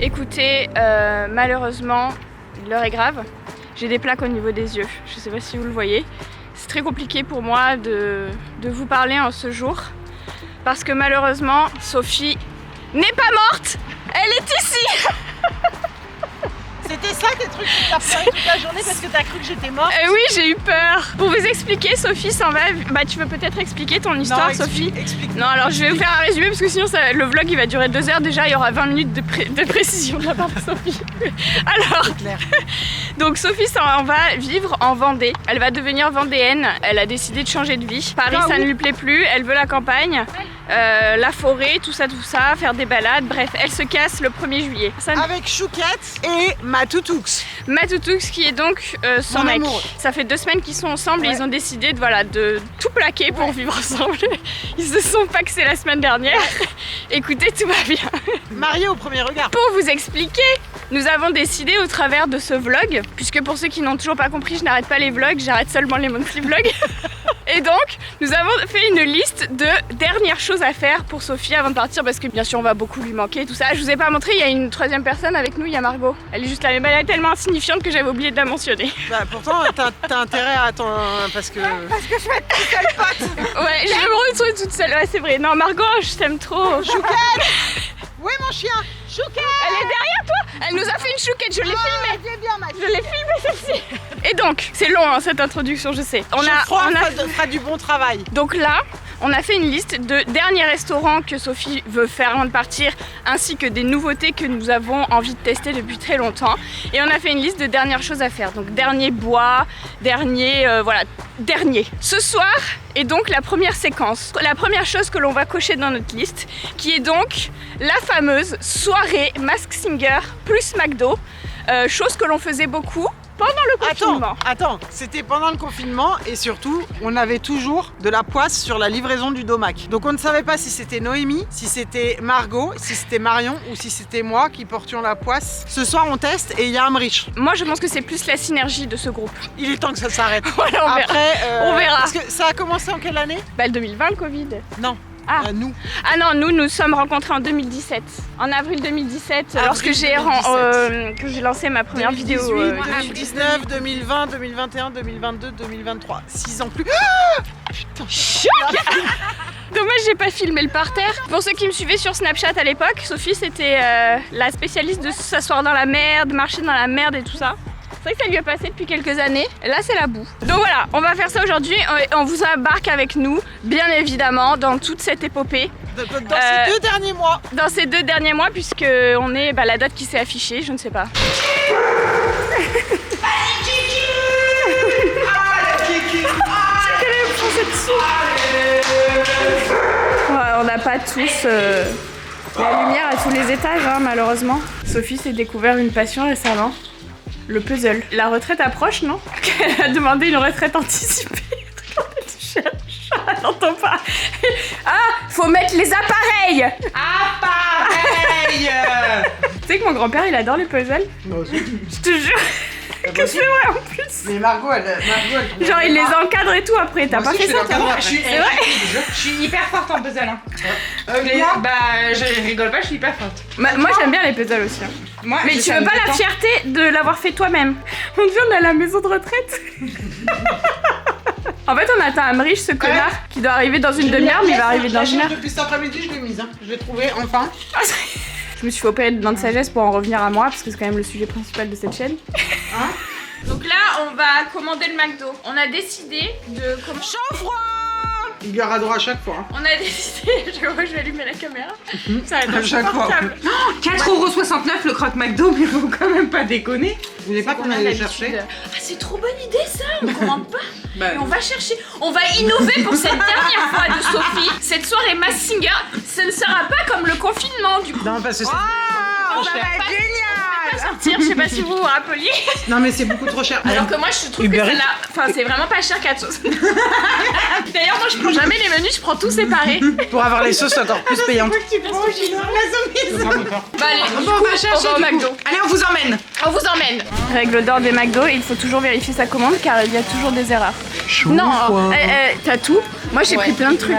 Écoutez, malheureusement, l'heure est grave. J'ai des plaques au niveau des yeux. Je sais pas si vous le voyez. C'est très compliqué pour moi de vous parler en ce jour. Parce que malheureusement, Sophie n'est pas morte. Elle est ici. C'était ça tes trucs qui t'as pleuré toute la journée parce que t'as cru que j'étais morte? Oui, j'ai eu peur. Pour vous expliquer, Sophie s'en va. Bah, tu veux peut-être expliquer ton histoire, non, Sophie? Explique. Non, alors je vais vous faire un résumé parce que sinon le vlog il va durer 2 heures. Déjà, il y aura 20 minutes de précision de la part de Sophie. Alors, donc Sophie s'en va vivre en Vendée. Elle va devenir vendéenne. Elle a décidé de changer de vie. Paris, ça ne lui plaît plus. Elle veut la campagne, la forêt, tout ça, faire des balades. Bref, elle se casse le 1er juillet. Avec Chouquette et Matoutous. Matoutous qui est donc son Mon mec. amour. Ça fait 2 semaines qu'ils sont ensemble et ils ont décidé de tout plaquer pour vivre ensemble. Ils se sont paxés la semaine dernière. Écoutez, tout va bien. Mariée au premier regard. Pour vous expliquer, nous avons décidé au travers de ce vlog, puisque pour ceux qui n'ont toujours pas compris, je n'arrête pas les vlogs, j'arrête seulement les monthly vlogs. Et donc, nous avons fait une liste de dernières choses à faire pour Sophie avant de partir, parce que bien sûr on va beaucoup lui manquer, tout ça. Je vous ai pas montré, il y a une 3e personne avec nous, il y a Margot. Elle est juste là, mais elle est tellement insignifiante que j'avais oublié de la mentionner. Bah, pourtant, t'as intérêt à attendre parce que je vais être toute seule pote. Ouais, je vais me retrouver toute seule, ouais c'est vrai. Non Margot, je t'aime trop. Chouquette. Où est mon chien? Chouquette. Elle est derrière toi. Elle nous a fait une chouquette, je l'ai filmée. Elle est bien, ma Je l'ai filmée celle-ci. Et donc, c'est long hein, cette introduction, je sais. On a fera du bon travail. Donc là, on a fait une liste de derniers restaurants que Sophie veut faire avant de partir, ainsi que des nouveautés que nous avons envie de tester depuis très longtemps. Et on a fait une liste de dernières choses à faire. Donc dernier bois, dernier. Ce soir est donc la première séquence. La première chose que l'on va cocher dans notre liste, qui est donc la fameuse soirée Masked Singer plus McDo. Chose que l'on faisait beaucoup pendant le confinement. Attends, c'était pendant le confinement et surtout, on avait toujours de la poisse sur la livraison du Domac. Donc on ne savait pas si c'était Noémie, si c'était Margot, si c'était Marion ou si c'était moi qui portions la poisse. Ce soir, on teste et il y a Amrich. Moi, je pense que c'est plus la synergie de ce groupe. Il est temps que ça s'arrête. Voilà, on verra. On verra. Parce que ça a commencé en quelle année? Bah, le 2020, le Covid. Non. Nous. Ah non, nous sommes rencontrés en 2017. En avril 2017, lorsque j'ai lancé ma première vidéo. 2019, 2020, 2021, 2022, 2023. 6 ans plus. Putain. Choc. Dommage, j'ai pas filmé le parterre. Pour ceux qui me suivaient sur Snapchat à l'époque, Sophie c'était la spécialiste de s'asseoir dans la merde, marcher dans la merde et tout ça. C'est vrai que ça lui est passé depuis quelques années. Là, c'est la boue. Donc voilà, on va faire ça aujourd'hui. On vous embarque avec nous, bien évidemment, dans toute cette épopée. Dans ces 2 derniers mois. Dans ces 2 derniers mois, puisque on est la date qui s'est affichée, je ne sais pas. Ouais, on n'a pas tous la lumière à tous les étages, hein, malheureusement. Sophie s'est découvert une passion récemment. Le puzzle. La retraite approche, non? Elle a demandé une retraite anticipée. Elle n'entend pas. Ah, faut mettre les appareils. Appareils. Tu sais que mon grand-père, il adore les puzzles? Moi aussi. Je te jure. Que c'est vrai en plus. Mais Margot, Genre, il les encadre et tout après. T'as pas fait ça, toi? C'est vrai. Je suis hyper forte en puzzle. Hein. Je rigole pas, je suis hyper forte. Moi, j'aime bien les puzzles aussi. Hein. Moi, mais tu veux pas la fierté de l'avoir fait toi-même? Mon Dieu, on est à la maison de retraite. En fait, on attend Amrich, ce connard, qui doit arriver dans une demi-heure, mais il va arriver dans une heure. Depuis cet après-midi, je l'ai mise. Je l'ai trouvé enfin. Je me suis fait opérer de dents de sagesse pour en revenir à moi, parce que c'est quand même le sujet principal de cette chaîne. Hein? Donc là, on va commander le McDo. On a décidé de... Chaud-froid. Il y aura droit à chaque fois. Hein. On a décidé... Je vais allumer la caméra. Ça va être à chaque fois. 4,69€ le croque McDo, mais faut quand même pas déconner. Vous voulez pas qu'on aille les chercher? Ah, c'est trop bonne idée ça. On commande pas. Mais on va chercher. On va innover pour cette dernière fois de Sophie. Cette soirée Masked Singer, ce ne sera pas comme le confinement du coup. Non, parce que c'est... ça va être génial. Sortir, je sais pas si vous vous rappeliez. Non mais c'est beaucoup trop cher. Alors que moi je trouve que celle-là, enfin c'est vraiment pas cher 4 sauces. D'ailleurs moi je prends jamais les menus, je prends tout séparé. Pour avoir les sauces encore plus payantes. Tu prends au chinois la soumise. Bah allez, on va chercher au McDo. Allez, on vous emmène. On vous emmène. Règle d'or des McDo, il faut toujours vérifier sa commande car il y a toujours des erreurs. Non, t'as tout. Moi j'ai pris plein de trucs.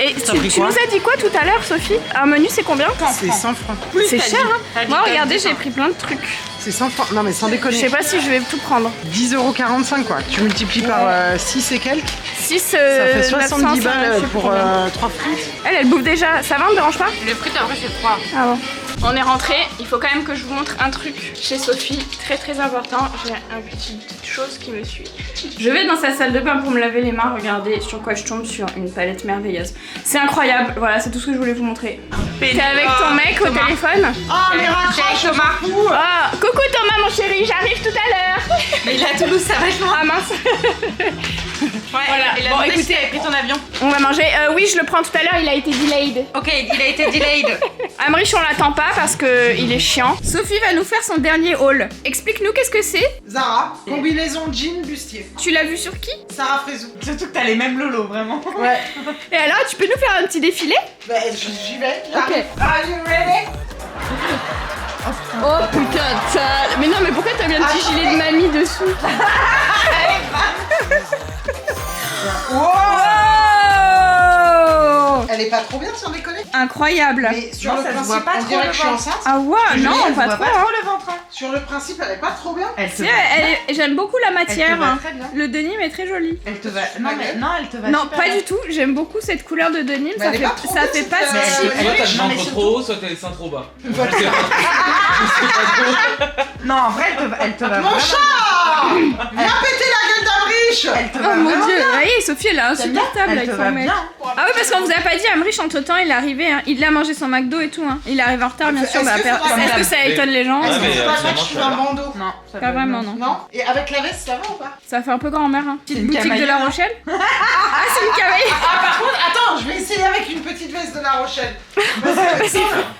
Et tu nous as dit quoi tout à l'heure, Sophie? Un menu c'est combien? C'est 100 francs. C'est cher, hein? Moi regardez, j'ai pris plein de trucs. C'est 100 francs. Non mais sans déconner. Je sais pas si je vais tout prendre. 10,45 € quoi. Tu multiplies par 6 et quelques. 6, Ça fait 70 balles pour 3 frites. Elle bouffe déjà. Ça va, on ne dérange pas? Les frites après c'est froid. Ah bon. On est rentré, il faut quand même que je vous montre un truc chez Sophie, très important. J'ai une petite chose qui me suit. Je vais dans sa salle de bain pour me laver les mains, regardez sur quoi je tombe, sur une palette merveilleuse. C'est incroyable, voilà, c'est tout ce que je voulais vous montrer. T'es avec ton mec au téléphone? Oh mais raccroche Thomas. Oh, coucou Thomas mon chéri, j'arrive tout à l'heure. Mais il est à Toulouse, ça va être loin. Ah mince. Voilà, bon écoutez, avait pris ton avion. On va manger, oui je le prends tout à l'heure, il a été delayed. Ok, il a été delayed. Amrich on l'attend pas parce qu'il est chiant. Sophie va nous faire son dernier haul. Explique-nous qu'est-ce que c'est. Zara, combinaison jean bustier. Tu l'as vu sur qui? Sarah Frézou. Surtout que t'as les mêmes lolos, vraiment. Ouais. Et alors, tu peux nous faire un petit défilé? Bah j'y vais. Ok. Are you ready? Oh putain de sale. Mais non, mais pourquoi t'as mis un petit gilet de mamie dessous? Wow. Oh, Elle est pas trop bien sans déconner. incroyable. Mais sur Non, le ça se principe, voit pas on trop dirait le que je suis ventre. enceinte. Ah ouais, non, Elle pas voit trop. pas trop Hein. le ventre. Hein. Sur le principe, elle est pas trop bien. Elle te Tu va. sais, j'aime beaucoup la matière. Elle te va Hein. très bien. Le denim est très joli. Elle te va. Non, mais non, elle te va. Non, super pas bien. du tout. J'aime beaucoup cette couleur de denim. Mais Ça elle est fait, pas trop ça bien, fait cette pas couleur. style. Soit t'as le Non, mais ventre surtout- trop haut, soit t'as les seins trop bas. Je sais pas. Non, en vrai, elle te va Mon vraiment. chat Viens péter la gueule d'Amrich. Elle te Oh va mon vraiment dieu, bien. voyez, Sophie elle est insupportable Elle avec te son va mec. bien. Ah oui, parce qu'on vous a pas dit, Amrich entre temps il est arrivé, hein. Il a mangé son McDo et tout. Hein. Il arrive en retard bien sûr. Est-ce Bah, que faudra- est-ce que ça étonne les gens? Ouais, Est-ce que mais c'est pas absolument, que je suis ça un va. bandeau? Non, ça Pas va vraiment, bien. non. Non. Et avec la veste, ça va ou pas? Ça fait un peu grand-mère. Hein. Petite C'est une boutique de camaille. La Rochelle. Ah, c'est une camaille. Ah par contre, attends, je vais essayer avec une petite veste de La Rochelle.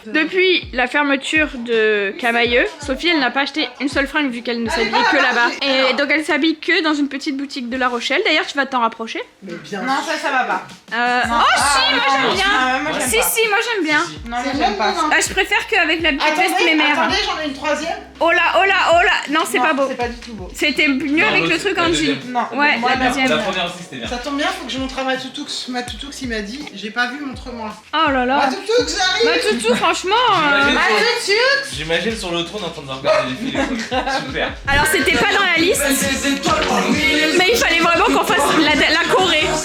Depuis la fermeture de Camailleux, Sophie elle n'a pas acheté une seule fringue vu qu'elle ne s'habillait que là-bas. Et donc elle s'habille que dans une petite boutique de La Rochelle. D'ailleurs tu vas t'en rapprocher. Mais bien. Non, ça va pas. Oh si, moi j'aime bien. Moi j'aime Si pas. si, moi j'aime bien. Non, C'est moi j'aime pas. même Ah, je préfère qu'avec la petite veste mémère. Attendez, j'en ai une troisième. Oh là, oh là, oh là. Non, c'est Non, pas beau. C'est pas du tout beau. C'était mieux Non, avec le l'autre, truc la en jean. deuxième. Non, Ouais, moi, la non. deuxième. La première aussi c'était bien. Ça tombe bien, faut que je montre à Matoutoux. Matoutoux il m'a dit, j'ai pas vu, montre-moi. Oh là là. Matoutoux, j'arrive. Bah toutou, franchement. J'imagine sur le trône en train de regarder les films. Super. Alors c'était pas dans la liste, mais il fallait vraiment qu'on fasse la Corée. Oh la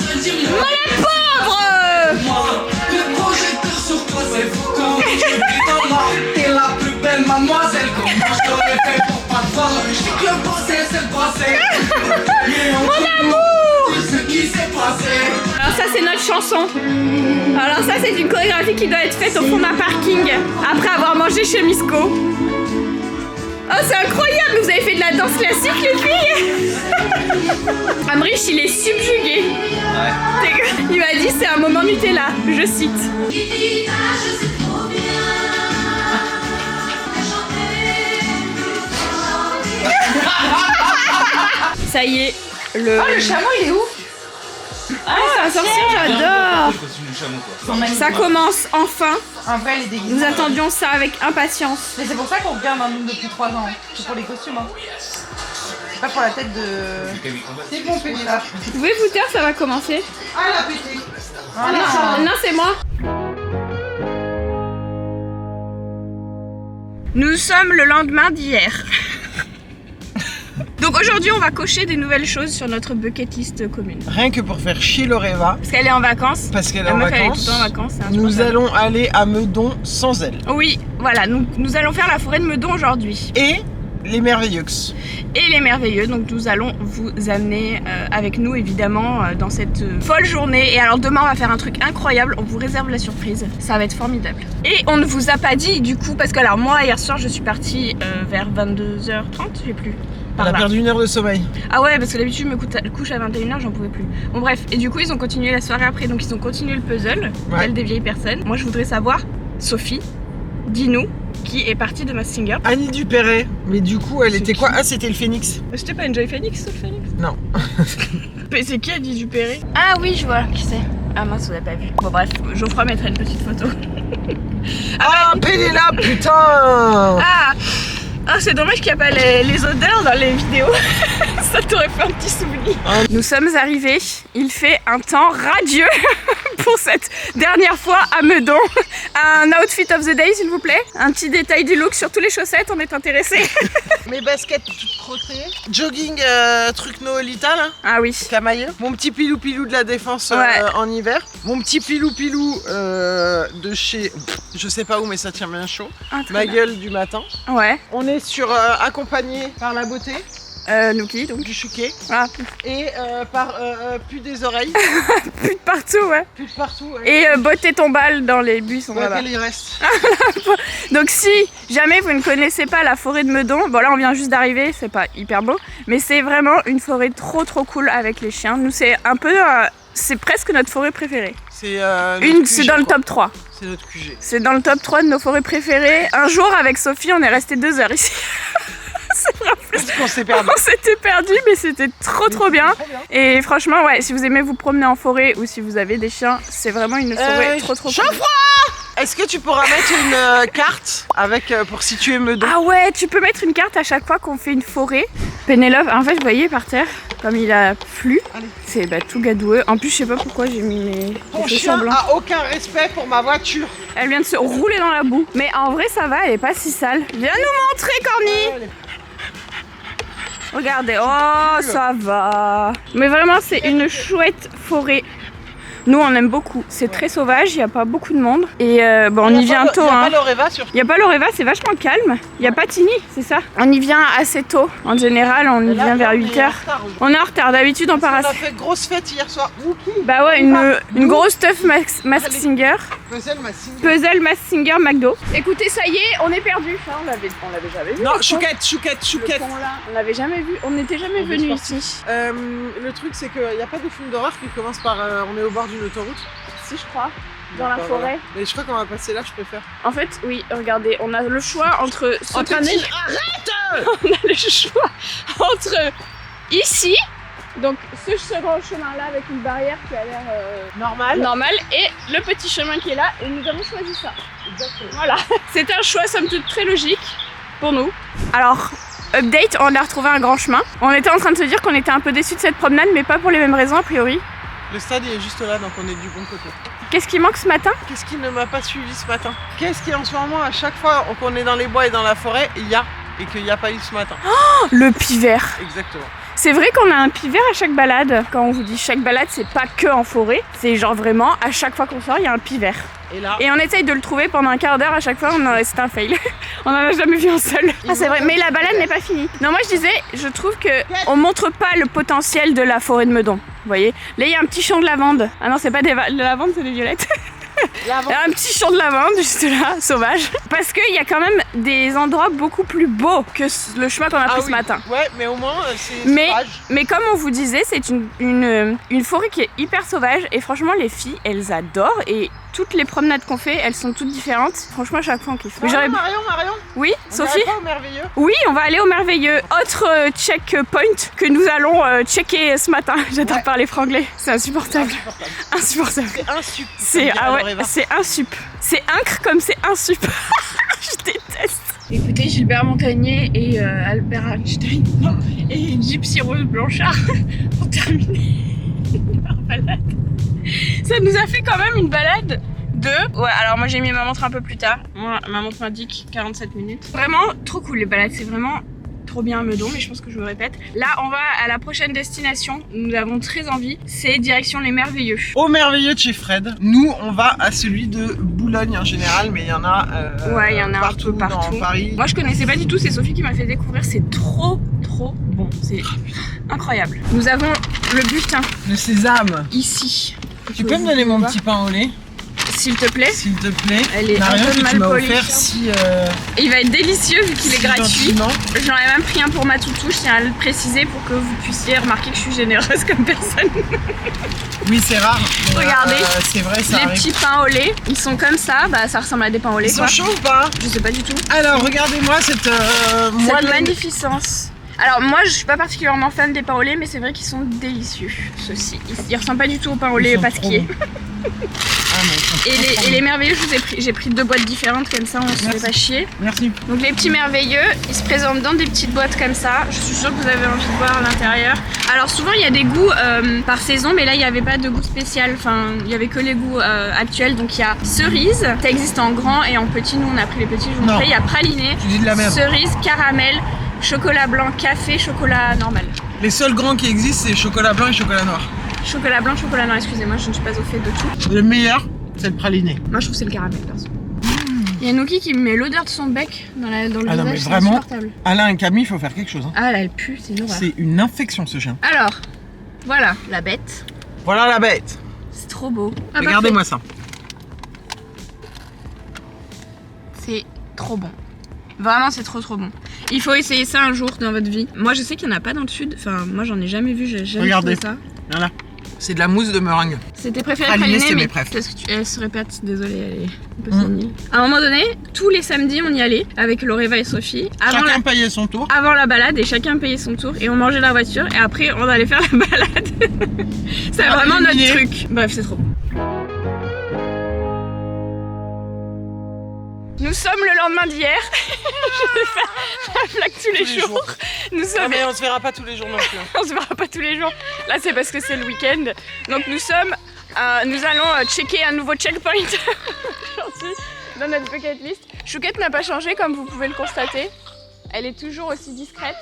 pauvre. Le projecteur sur toi, c'est fou quand tu vis dans moi. T'es la plus belle mademoiselle. Comment je t'aurais fait pour pas te voir? Je dis que le passé, c'est le passé. Mon amour! Ce qui s'est passé. Alors ça c'est notre chanson. Alors ça c'est une chorégraphie qui doit être faite au fond d'un parking après avoir mangé chez Misco. Oh c'est incroyable, vous avez fait de la danse classique les filles. Amrich il est subjugué. Ouais. Il m'a dit c'est un moment Nutella, je cite. Ça y est, le... Oh, le chameau il est où? Ah, c'est un sorcier, j'adore. Le costume du chameau quoi. Ça commence enfin. En vrai, elle est déguisée. Nous attendions ça avec impatience. Mais c'est pour ça qu'on regarde un film depuis 3 ans. C'est pour les costumes. Hein. C'est pas pour la tête de. C'est bon, pété là. Vous pouvez vous taire, ça va commencer. Ah, elle a pété. Ah, Non, c'est moi. Nous sommes le lendemain d'hier. Donc aujourd'hui, on va cocher des nouvelles choses sur notre bucket list commune. Rien que pour faire chier Loreva, Parce qu'elle est en vacances. parce qu'elle est La en meuf, elle est tout le vacances, temps en vacances. c'est nous insupportable. allons aller à Meudon sans elle. Oui, voilà, nous allons faire la forêt de Meudon aujourd'hui. Et les merveilleux. Et les merveilleux, donc nous allons vous amener avec nous évidemment dans cette folle journée. Et alors demain on va faire un truc incroyable, on vous réserve la surprise, ça va être formidable. Et on ne vous a pas dit du coup, parce que alors moi hier soir je suis partie vers 22h30, j'ai plus. On a perdu 1 heure de sommeil. Ah ouais, parce que d'habitude je me couche à 21h, j'en pouvais plus. Bon bref, et du coup ils ont continué la soirée après, donc ils ont continué le puzzle, Ouais. tel des vieilles personnes. Moi je voudrais savoir, Sophie, dis-nous qui est partie de Masked Singer. Annie Dupéret, mais du coup elle C'est était qui quoi? Ah, c'était le phénix. C'était pas Enjoy Phoenix, le Phoenix? Non. Mais c'est qui Annie Dupéret? Ah oui, je vois qui c'est. Ah mince, on n'a pas vu. Bon bref, Geoffroy mettra une petite photo. Ah, Pénélope, putain. Ah, c'est dommage qu'il n'y a pas les odeurs dans les vidéos. Ça t'aurait fait un petit souvenir. Nous sommes arrivés, il fait un temps radieux pour cette dernière fois à Meudon. Un outfit of the day s'il vous plaît. Un petit détail du look sur tous les chaussettes, on est intéressé. Mes baskets toutes crottées. Jogging truc Noëlita là. Ah oui. Camailleux. Mon petit pilou-pilou de la Défense en hiver. Mon petit pilou-pilou de chez... je sais pas où mais ça tient bien chaud. Ah, Ma gueule du matin. Ouais. On est sur accompagné par la beauté. Nuki donc. Du chouquet. Ah. Et par plus des oreilles. Plus de partout ouais. Plus de partout. Ouais. Et botter ton bal dans les buissons là-bas. Il reste. Donc si jamais vous ne connaissez pas la forêt de Meudon, bon là on vient juste d'arriver, c'est pas hyper beau, mais c'est vraiment une forêt trop cool avec les chiens. Nous c'est un peu, c'est presque notre forêt préférée. C'est c'est dans le top 3. C'est notre QG. C'est dans le top 3 de nos forêts préférées. Un jour avec Sophie on est resté 2 heures ici. C'est vrai. Parce qu'on s'est perdu. On s'était perdu mais c'était trop bien. Et franchement ouais, si vous aimez vous promener en forêt ou si vous avez des chiens, c'est vraiment une forêt trop cool. Est-ce que tu pourras mettre une carte avec pour situer Meudon? Ah ouais, tu peux mettre une carte à chaque fois qu'on fait une forêt. Pénélope, en fait, vous voyez par terre, comme il a plu, c'est tout gadoueux. En plus, je sais pas pourquoi j'ai mis mes Ton chaussures chien blanches. a aucun respect pour ma voiture. Elle vient de se rouler dans la boue. Mais en vrai, ça va, elle est pas si sale. Viens nous montrer, Corny. Regardez, oh, ça va. Mais vraiment, c'est une chouette forêt. Nous, on aime beaucoup. C'est très sauvage, il n'y a pas beaucoup de monde. Et bon, on y vient tôt. Il n'y a hein. pas l'Oreva sur. Il n'y a pas l'Oreva, c'est vachement calme. Il n'y a pas Tini, c'est ça. On y vient assez tôt. En général, on y vient vers 8h. On est en retard. D'habitude, on part On a assez. fait grosse fête hier soir. Bah ouais, une grosse stuff Mask Singer. Puzzle Mask Singer McDo. Écoutez, ça y est, on est perdu. Ça, on l'avait jamais vu. Non, le pont. chouquette. Le pont, là, on l'avait jamais vu. On n'était jamais venu ici. Le truc, c'est qu'il n'y a pas de film d'horreur qui commence par on est au bord d'une autoroute. Si, je crois. Dans la Bah, forêt. Voilà. Mais je crois qu'on va passer là, je préfère. En fait, oui, regardez, on a le choix entre ce Arrête on a le choix entre ici, donc ce grand chemin là avec une barrière qui a l'air normal et le petit chemin qui est là et nous avons choisi ça. Exactement. Voilà, c'est un choix somme toute très logique pour nous. Alors, update, on a retrouvé un grand chemin. On était en train de se dire qu'on était un peu déçus de cette promenade mais pas pour les mêmes raisons a priori. Le stade il est juste là donc on est du bon côté. Qu'est-ce qui manque ce matin? Qu'est-ce qui ne m'a pas suivi ce matin? Qu'est-ce qui en ce moment à chaque fois qu'on est dans les bois et dans la forêt, il y a et qu'il n'y a pas eu ce matin? Oh, le pivert. Exactement. C'est vrai qu'on a un pivert à chaque balade. Quand on vous dit chaque balade, c'est pas que en forêt. C'est genre vraiment, à chaque fois qu'on sort, il y a un pivert. Et là, Et on essaye de le trouver pendant un quart d'heure à chaque fois, c'est un fail. On en a jamais vu un seul. Ah c'est vrai, mais la balade n'est pas finie. Non moi je disais, je trouve que on montre pas le potentiel de la forêt de Meudon. Vous voyez? Là il y a un petit champ de lavande. Ah non c'est pas de la lavande, c'est des violettes. Il y a un petit champ de lavande juste là, sauvage. Parce qu'il y a quand même des endroits beaucoup plus beaux que le chemin qu'on a pris ce matin. Ouais, mais au moins c'est sauvage. Mais comme on vous disait, c'est une forêt qui est hyper sauvage et franchement les filles elles adorent et toutes les promenades qu'on fait elles sont toutes différentes. Franchement à chaque fois on kiffe. Marion, oui, Sophie. On va pas au merveilleux. Oui, on va aller au merveilleux. Autre checkpoint que nous allons checker ce matin. J'adore parler franglais, c'est insupportable. Insupportable. C'est un sup. C'est c'est un sup. C'est incre comme c'est un sup. Je déteste. Écoutez, Gilbert Montagnier et Albert Einstein et Gypsy Rose Blanchard ont terminé leur balade. Ça nous a fait quand même une balade de... Ouais, alors moi j'ai mis ma montre un peu plus tard. Moi, ma montre m'indique 47 minutes. Vraiment trop cool les balades, c'est vraiment trop bien à Meudon, mais je pense que je me répète. Là, on va à la prochaine destination. Nous avons très envie. C'est direction les Merveilleux. Au merveilleux de chez Fred. Nous, on va à celui de Boulogne en général, mais il y en a ouais, il y en a partout, un peu partout. Dans Paris. Moi, je connaissais pas du tout. C'est Sophie qui m'a fait découvrir. C'est trop bon. C'est incroyable. Nous avons le bulletin Le sésame. ici. Tu peux me donner mon petit pain au lait? S'il te plaît. S'il te plaît. Elle est Marion, un peu que mal tu m'as polie. offert si... Et il va être délicieux vu qu'il est gratuit. gentiment. J'en ai même pris un pour ma toutou, je tiens à le préciser pour que vous puissiez remarquer que je suis généreuse comme personne. Oui, c'est rare. Mais Regardez, c'est vrai, ça les arrive. petits pains au lait, ils sont comme ça, bah ça ressemble à des pains au lait Ils quoi. sont chauds ou pas? Je sais pas du tout. Alors, regardez-moi cette Cette moelle. magnificence. Alors moi je suis pas particulièrement fan des pains au lait, mais c'est vrai qu'ils sont délicieux, ceux-ci. Ils ressemblent pas du tout aux pains au lait pasquiers. Et les merveilleux, j'ai pris 2 boîtes différentes comme ça, on se fait pas chier. Merci. Donc les petits merveilleux, ils se présentent dans des petites boîtes comme ça. Je suis sûre que vous avez envie de voir à l'intérieur. Alors souvent il y a des goûts par saison, mais là il n'y avait pas de goût spécial. Enfin, il y avait que les goûts actuels. Donc il y a cerise, ça existe en grand et en petit. Nous on a pris les petits, je vous montrer. Il y a praliné, Tu dis de la merde. cerise, caramel, chocolat blanc, café, chocolat normal. Les seuls grands qui existent, c'est chocolat blanc et chocolat noir. Chocolat blanc, chocolat noir, excusez-moi, je ne suis pas au fait de tout. Le meilleur, c'est le praliné. Moi je trouve que c'est le caramel perso. Il y a Nuki qui met l'odeur de son bec dans le Ah non, mais visage, c'est vraiment, insupportable. Alain et Camille, il faut faire quelque chose. Hein. Ah là elle pue, c'est une horreur. C'est une infection ce chien. Alors, voilà la bête. Voilà la bête. C'est trop beau. Ah, Regardez-moi ça. C'est trop bon. Vraiment c'est trop bon. Il faut essayer ça un jour dans votre vie. Moi je sais qu'il n'y en a pas dans le sud. Enfin moi j'en ai jamais vu, j'ai jamais Regardez. trouvé ça. Voilà. C'est de la mousse de meringue. C'était préféré Praliné, praliné, c'est mais mes préf. parce que elle se répète, désolée, elle est un peu sénile. À un moment donné, tous les samedis on y allait avec Loreva et Sophie. Chacun payait son tour. Avant la balade et chacun payait son tour et on mangeait la voiture et après on allait faire la balade. C'est vraiment notre truc. Bref, c'est trop bon. Nous sommes le lendemain d'hier. Je vais faire la blague tous les jours. Nous sommes... mais on se verra pas tous les jours non plus. On se verra pas tous les jours. Là c'est parce que c'est le week-end. Donc nous allons checker un nouveau checkpoint aujourd'hui dans notre bucket list. Chouquette n'a pas changé comme vous pouvez le constater. Elle est toujours aussi discrète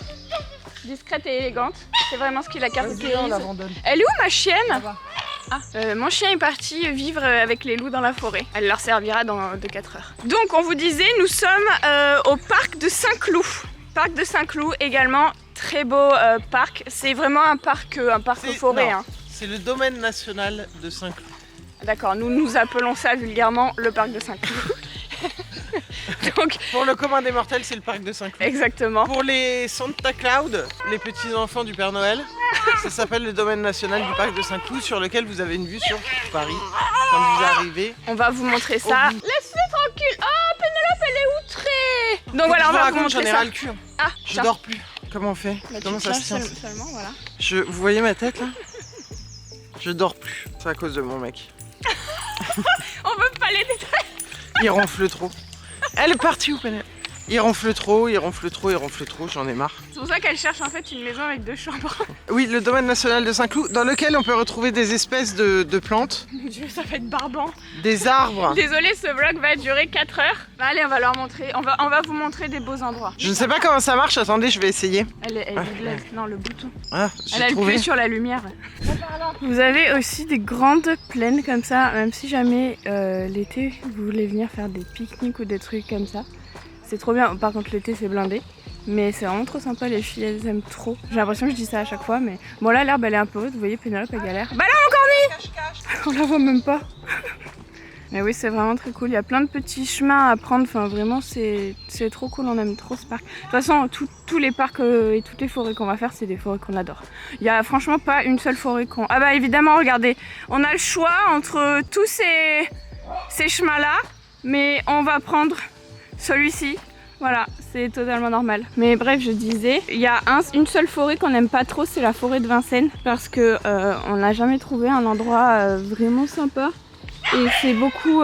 et élégante. C'est vraiment ce qui la caractérise. Elle est où ma chienne? Mon chien est parti vivre avec les loups dans la forêt. Elle leur servira dans 2-4 heures. Donc on vous disait, nous sommes au parc de Saint-Cloud. Parc de Saint-Cloud également, très beau parc. C'est vraiment un parc forêt. Hein. C'est le domaine national de Saint-Cloud. D'accord, nous appelons ça vulgairement le parc de Saint-Cloud. Donc, pour le commun des mortels, c'est le parc de Saint-Cloud. Exactement. Pour les Santa Claus, les petits enfants du Père Noël, ça s'appelle le domaine national du parc de Saint-Cloud, sur lequel vous avez une vue sur Paris quand vous arrivez. On va vous montrer ça. Laisse-le tranquille. Oh, Pénélope, elle est outrée. Donc voilà, on va vous montrer ça. J'en ai ras le cul. Ah, je dors plus. Comment on fait? Comment ça se tient? Seulement, voilà. Vous voyez ma tête là? Je dors plus. C'est à cause de mon mec. On veut pas les détails. Il ronfle trop. Elle est partie où, Pénélope? Il ronfle trop, j'en ai marre. C'est pour ça qu'elle cherche en fait une maison avec 2 chambres. Oui, le domaine national de Saint-Cloud, dans lequel on peut retrouver des espèces de plantes. Mon Dieu, ça va être barbant. Des arbres. Désolée, ce vlog va durer 4 heures. Bah, allez, on va leur montrer, on va vous montrer des beaux endroits. Je ne sais pas comment ça marche, attendez, je vais essayer. Elle est non, le bouton. Ah, elle a appuyé sur la lumière. Vous avez aussi des grandes plaines comme ça, même si jamais l'été vous voulez venir faire des pique-niques ou des trucs comme ça. C'est trop bien, par contre l'été c'est blindé. Mais c'est vraiment trop sympa, les filles elles aiment trop. J'ai l'impression que je dis ça à chaque fois, mais bon là l'herbe elle est un peu haute, vous voyez Pénélope elle galère. Bah là on cornille. On la voit même pas. Mais oui c'est vraiment très cool, il y a plein de petits chemins à prendre, enfin vraiment c'est trop cool, on aime trop ce parc. De toute façon tous les parcs et toutes les forêts qu'on va faire c'est des forêts qu'on adore. Il y a franchement pas une seule forêt qu'on... Ah bah évidemment regardez, on a le choix entre tous ces chemins là, mais on va prendre celui-ci. Voilà, c'est totalement normal. Mais bref, je disais, il y a une seule forêt qu'on n'aime pas trop, c'est la forêt de Vincennes. Parce que on n'a jamais trouvé un endroit vraiment sympa. Et c'est beaucoup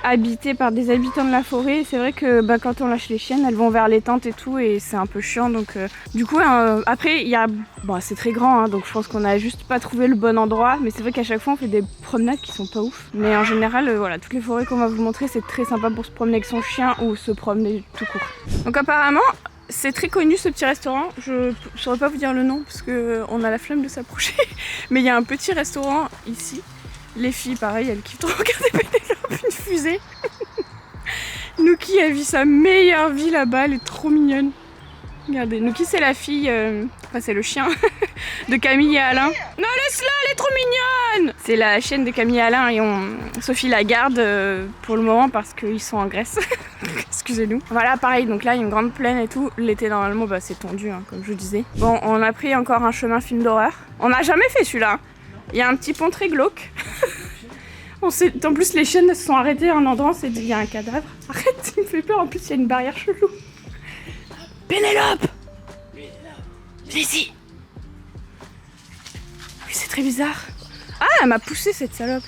habité par des habitants de la forêt. Et c'est vrai que quand on lâche les chiennes, elles vont vers les tentes et tout. Et c'est un peu chiant. Donc du coup, après, il y a... Bon, c'est très grand, hein, donc je pense qu'on a juste pas trouvé le bon endroit. Mais c'est vrai qu'à chaque fois, on fait des promenades qui sont pas ouf. Mais en général, voilà, toutes les forêts qu'on va vous montrer, c'est très sympa pour se promener avec son chien ou se promener tout court. Donc apparemment, c'est très connu ce petit restaurant. Je saurais pas vous dire le nom parce qu'on a la flemme de s'approcher. Mais il y a un petit restaurant ici. Les filles, pareil, elles kiffent trop regarder Pénélope, une fusée. Nuki, elle vit sa meilleure vie là-bas, elle est trop mignonne. Regardez, Nuki, c'est la fille, enfin c'est le chien de Camille et Alain. Non, laisse-la, elle est trop mignonne. C'est la chienne de Camille et Alain et Sophie la garde pour le moment parce qu'ils sont en Grèce. Excusez-nous. Voilà, pareil, donc là, il y a une grande plaine et tout. L'été, normalement, c'est tendu, hein, comme je vous disais. Bon, on a pris encore un chemin film d'horreur. On n'a jamais fait celui-là. Hein. Il y a un petit pont très glauque. En plus, les chiennes se sont arrêtées à un endroit, on s'est dit, il y a un cadavre. Arrête, il me fait peur. En plus, il y a une barrière chelou. Pénélope! Viens ici. Oui, c'est très bizarre. Ah, elle m'a poussé cette salope.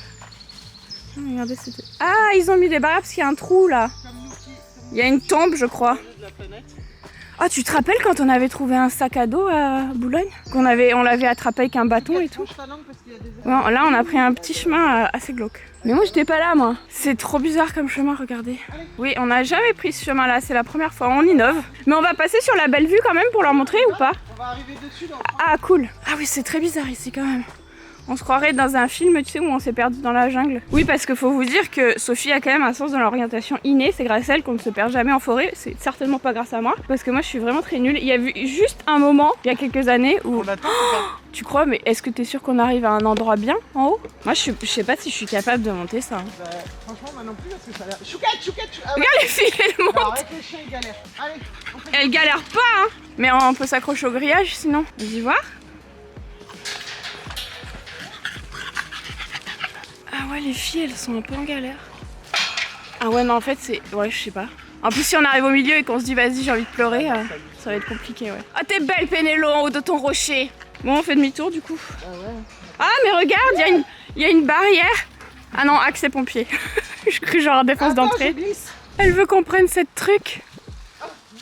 Oh, regardez, c'était... Ah, ils ont mis des barrières parce qu'il y a un trou là. Il y a une tombe, je crois. Ah, tu te rappelles quand on avait trouvé un sac à dos à Boulogne? On l'avait attrapé avec un bâton et tout. Bon, là, on a pris un petit chemin assez glauque. Mais moi, j'étais pas là, moi. C'est trop bizarre comme chemin, regardez. Oui, on n'a jamais pris ce chemin-là, c'est la première fois. On innove. Mais on va passer sur la belle vue quand même pour leur montrer ou pas? On va arriver dessus là. Ah, cool. Ah oui, c'est très bizarre ici quand même. On se croirait dans un film, tu sais, où on s'est perdu dans la jungle. Oui, parce qu'il faut vous dire que Sophie a quand même un sens de l'orientation inné. C'est grâce à elle qu'on ne se perd jamais en forêt. C'est certainement pas grâce à moi, parce que moi je suis vraiment très nulle. Il y a eu juste un moment, il y a quelques années, où... Tu crois, mais est-ce que t'es sûr qu'on arrive à un endroit bien en haut? Moi je sais pas si je suis capable de monter ça. Bah, franchement, moi non plus, parce que ça a l'air... Chouquette. Ah ouais. Regarde les filles, elles montent. Alors, avec les chiens, ils galèrent. Allez, on fait... Elles galèrent pas, hein. Mais on peut s'accrocher au grillage sinon. Vas-y voir. Ah ouais, les filles, elles sont un peu en galère. Ah ouais, non, en fait, c'est... Ouais, je sais pas. En plus, si on arrive au milieu et qu'on se dit, vas-y, j'ai envie de pleurer, ça va être compliqué, ouais. Ah, t'es belle, Pénélo, en haut de ton rocher. Bon, on fait demi-tour, du coup. Ah, mais regarde, il y a une barrière. Ah non, accès pompier. Je crois genre défense d'entrée. Elle veut qu'on prenne cette truc.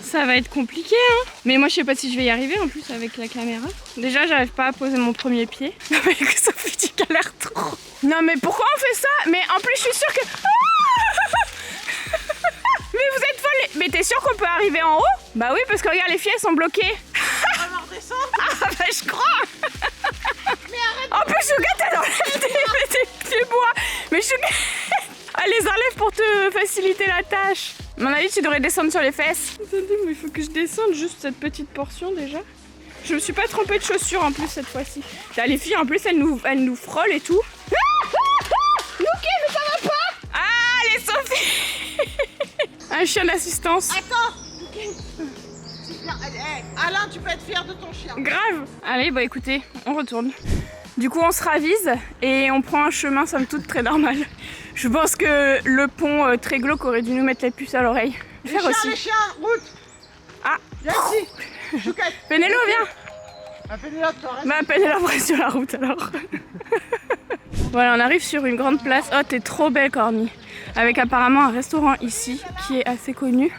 Ça va être compliqué, hein. Mais moi, je sais pas si je vais y arriver, en plus, avec la caméra. Déjà, j'arrive pas à poser mon premier pied. Non, mais que Sophie, tu galères trop. Non, mais pourquoi on fait ça? Mais en plus, je suis sûre que... Mais vous êtes folle. Mais t'es sûre qu'on peut arriver en haut? Bah oui, parce que regarde, les filles, elles sont bloquées. On va redescendre. Ah, bah je crois. Mais arrête. En plus, Chouquette, elle enlève tes pieds bois. Mais Chouquette, elle les enlève pour te faciliter la tâche. À mon avis, tu devrais descendre sur les fesses. Attendez, mais il faut que je descende juste cette petite portion déjà. Je me suis pas trompée de chaussures en plus cette fois-ci. Là, les filles, en plus, elles nous frôlent et tout. Louké, mais ça va pas. Ah, les Sophie. Un chien d'assistance. Attends. Alain, tu peux être fier de ton chien. Grave. Allez, bah écoutez, on retourne. Du coup, on se ravise et on prend un chemin somme toute très normal. Je pense que le pont très glauque aurait dû nous mettre la puce à l'oreille. Les chiens, route. Ah. Viens ici. Chouquette. Pénélo, viens. Bah, Pénélope, toi, reste. Bah, Pénélope reste sur la route alors. Voilà, on arrive sur une grande place. Oh, t'es trop belle, Corny. Avec apparemment un restaurant ici qui est assez connu.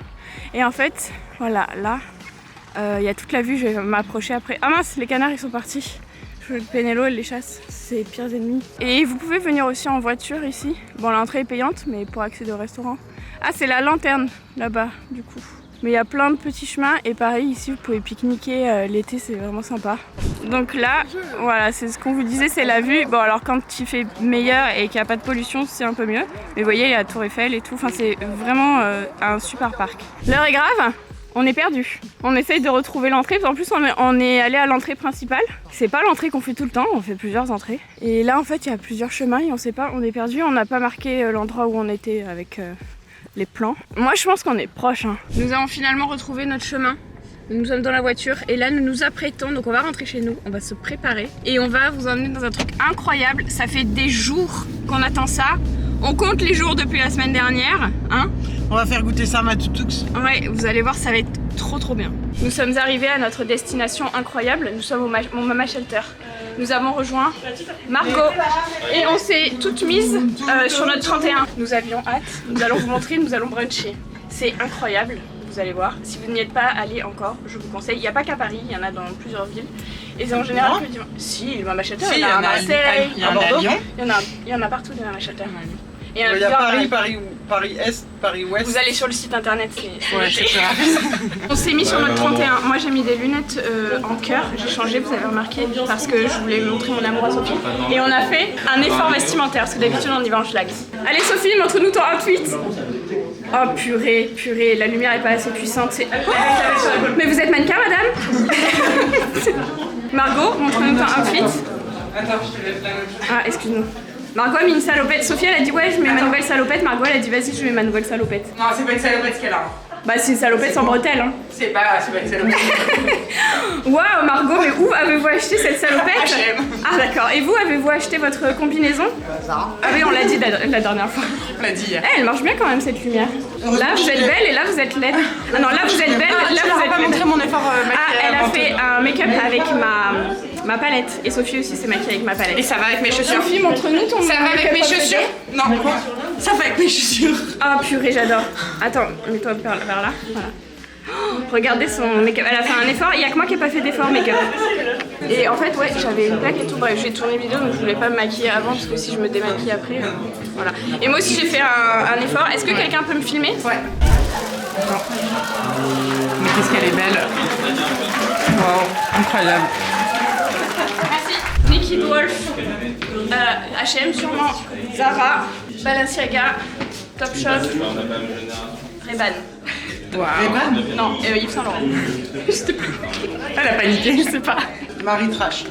Et en fait, voilà, là, il y a toute la vue. Je vais m'approcher après. Ah mince, les canards, ils sont partis. Pénélo, elle les chasse, c'est les pires ennemis. Et vous pouvez venir aussi en voiture ici. Bon, l'entrée est payante, mais pour accéder au restaurant. Ah, c'est la lanterne là-bas, du coup. Mais il y a plein de petits chemins et pareil, ici, vous pouvez pique-niquer l'été, c'est vraiment sympa. Donc là, voilà, c'est ce qu'on vous disait, c'est la vue. Bon, alors quand il fait meilleur et qu'il n'y a pas de pollution, c'est un peu mieux. Mais vous voyez, il y a la Tour Eiffel et tout. Enfin, c'est vraiment un super parc. L'heure est grave. On est perdu. On essaye de retrouver l'entrée. En plus, on est allé à l'entrée principale. C'est pas l'entrée qu'on fait tout le temps, on fait plusieurs entrées. Et là, en fait, il y a plusieurs chemins et on sait pas, on est perdu. On n'a pas marqué l'endroit où on était avec les plans. Moi, je pense qu'on est proche. Hein. Nous avons finalement retrouvé notre chemin. Nous sommes dans la voiture et là, nous nous apprêtons. Donc, on va rentrer chez nous, on va se préparer et on va vous emmener dans un truc incroyable. Ça fait des jours qu'on attend ça. On compte les jours depuis la semaine dernière, hein. On va faire goûter ça à ma Toutoux. Ouais, vous allez voir, ça va être trop bien. Nous sommes arrivés à notre destination incroyable. Nous sommes au Mama Shelter. Nous avons rejoint Margot et on s'est toutes mises sur notre 31. Nous avions hâte. Nous allons vous montrer, nous allons bruncher. C'est incroyable. Vous allez voir, si vous n'y êtes pas allé encore, je vous conseille. Il n'y a pas qu'à Paris, il y en a dans plusieurs villes. Et c'est en général que le dimanche. Si, le Mama Shelter, il y en a à Marseille, à Bordeaux. Il y en a partout des Mama Shelter. Et il y a Paris Est, Paris Ouest. Vous allez sur le site internet, c'est ouais, c'est ça. On s'est mis sur notre 31. Moi j'ai mis des lunettes en cœur, j'ai changé, vous avez remarqué, parce que je voulais montrer mon amour à Sophie. Et on a fait un effort vestimentaire, parce que d'habitude on y va en schlag. Allez Sophie, montre-nous ton outfit. Oh purée, la lumière est pas assez puissante. Mais vous êtes mannequin, madame. Margot, montre-nous ton outfit. Attends, je te laisse la même chose. Ah, excuse-nous. Margot a mis une salopette. Sophie elle a dit ouais je mets ma nouvelle salopette. Margot elle a dit vas-y je mets ma nouvelle salopette. Non, c'est pas une salopette ce qu'elle a. Bah c'est une salopette sans bretelles. Hein. C'est pas une salopette. Waouh Margot, mais où avez-vous acheté cette salopette? H&M. Ah d'accord, et vous avez-vous acheté votre combinaison? Ah oui, on l'a dit la dernière fois. On l'a dit hier. Elle marche bien quand même cette lumière. Là vous êtes belle et là vous êtes laide. Ah non, là vous êtes belle, là vous êtes pas laide. montré mon effort Ah, maquillage. elle a fait un make-up avec ma palette. Et Sophie aussi s'est maquillée avec ma palette. Et ça va avec mes chaussures. Sophie, montre-nous ton Ça va avec make-up mes préféré. chaussures. Non. Ça va avec mes chaussures. Ah purée, j'adore. Attends, mets-toi vers là. Voilà. Oh, regardez son make-up. Elle a fait un effort. Il y a que moi qui n'ai pas fait d'effort make-up. Et en fait, ouais, j'avais une plaque et tout. Bref, j'ai tourné vidéo donc je voulais pas me maquiller avant parce que si je me démaquille après, voilà. Et moi aussi j'ai fait un effort. Est-ce que quelqu'un peut me filmer? Ouais. Mais qu'est-ce qu'elle est belle. Wow, incroyable. Merci. Nikki Wolf, H&M sûrement, Zara, Balenciaga, Topshop, Ray-Ban. Wow. Non, Yves Saint Laurent. Je sais pas. Elle a paniqué. Je sais pas. Marie Trash.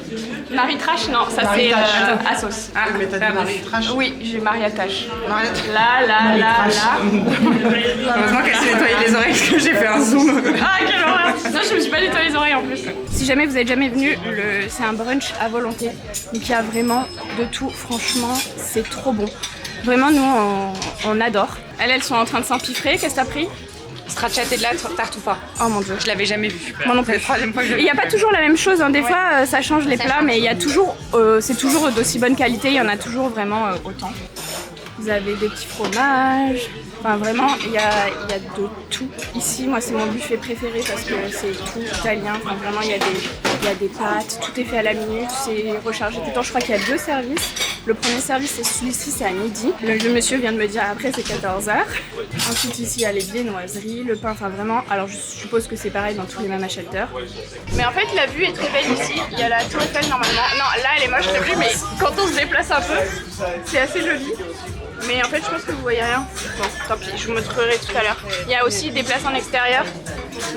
Marie Trash, non, ça Marie c'est Trash. Asos. Ah, mais t'as dit Marie Trash. Oui, j'ai Marie Attache. Marie Là. Heureusement qu'elle s'est nettoyée les oreilles parce que j'ai fait un zoom. Ah, quelle horreur! Non, je me suis pas nettoyé les oreilles en plus. Si jamais vous êtes jamais venu, c'est un brunch à volonté. Donc il y a vraiment de tout. Franchement, c'est trop bon. Vraiment, nous, on adore. Elles sont en train de s'empiffrer. Qu'est-ce que t'as pris? Stracciatella et de la tartuffa. Oh mon dieu. Je l'avais jamais vu. Moi non plus. C'est la troisième fois que je Il n'y a pas toujours la même chose, hein. Des fois ça change les plats, mais il y a toujours, c'est toujours d'aussi bonne qualité, il y en a toujours vraiment autant. Vous avez des petits fromages, enfin vraiment il y a de tout. Ici moi c'est mon buffet préféré parce que c'est tout italien, enfin vraiment il y a des pâtes, tout est fait à la minute, c'est rechargé tout le temps. Je crois qu'il y a 2 services. Le premier service c'est celui-ci, c'est à midi. Le monsieur vient de me dire après c'est 14h. Ensuite ici il y a les viennoiseries, le pain, enfin vraiment, alors je suppose que c'est pareil dans tous les Mama Shelter. Mais en fait la vue est très belle ici, il y a la tour Eiffel normalement. Non là elle est moche la vue, mais quand on se déplace un peu, c'est assez joli. Mais en fait je pense que vous voyez rien. Bon tant pis, je vous montrerai tout à l'heure. Il y a aussi des places en extérieur,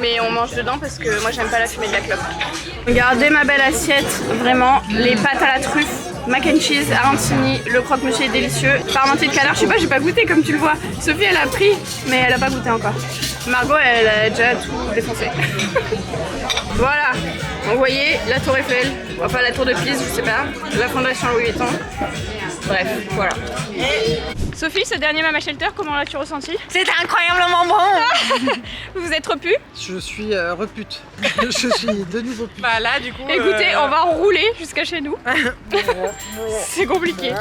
mais on mange dedans parce que moi j'aime pas la fumée de la clope. Regardez ma belle assiette, vraiment, les pâtes à la truffe, mac and cheese, arancini, le croque-monsieur est délicieux. Parmentier de canard, je sais pas, j'ai pas goûté comme tu le vois. Sophie elle a pris, mais elle a pas goûté encore. Margot elle a déjà tout défoncé. Voilà, vous voyez la tour Eiffel, enfin la tour de Pise, je sais pas, la fondation Louis Vuitton. Bref, voilà. Sophie, ce dernier Mama Shelter, comment l'as-tu ressenti? C'était incroyablement bon. Vous vous êtes repu? Je suis repute. Je suis de nouveau pute. Bah là du coup. Écoutez, on va rouler jusqu'à chez nous. C'est compliqué.